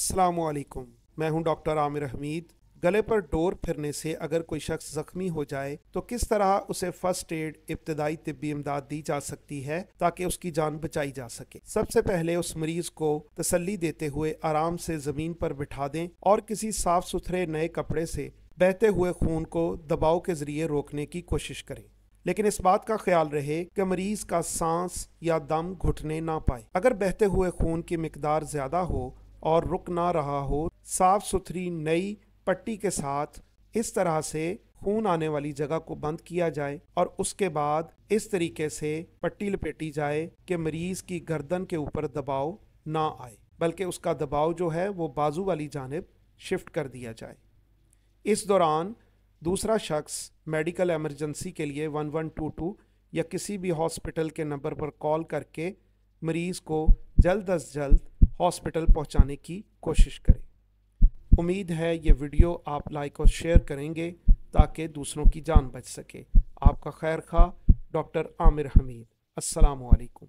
अस्सलामुअलैकुम। मैं हूं डॉक्टर आमिर हमीद। गले पर डोर फिरने से अगर कोई शख्स ज़ख्मी हो जाए तो किस तरह उसे फ़र्स्ट एड इब्तदाई तिब्बी इमदाद दी जा सकती है ताकि उसकी जान बचाई जा सके। सबसे पहले उस मरीज को तसल्ली देते हुए आराम से ज़मीन पर बिठा दें और किसी साफ सुथरे नए कपड़े से बहते हुए खून को दबाव के ज़रिए रोकने की कोशिश करें, लेकिन इस बात का ख्याल रहे कि मरीज का सांस या दम घुटने ना पाए। अगर बहते हुए खून की मिकदार ज़्यादा हो और रुक ना रहा हो, साफ सुथरी नई पट्टी के साथ इस तरह से खून आने वाली जगह को बंद किया जाए और उसके बाद इस तरीके से पट्टी लपेटी जाए कि मरीज की गर्दन के ऊपर दबाव ना आए, बल्कि उसका दबाव जो है वो बाजू वाली जानिब शिफ्ट कर दिया जाए। इस दौरान दूसरा शख्स मेडिकल एमरजेंसी के लिए 1122 या किसी भी हॉस्पिटल के नंबर पर कॉल करके मरीज को जल्द अज जल्द हॉस्पिटल पहुंचाने की कोशिश करें। उम्मीद है ये वीडियो आप लाइक और शेयर करेंगे ताकि दूसरों की जान बच सके। आपका खैर खा, डॉक्टर आमिर हमीद। अस्सलामु अलैकुम।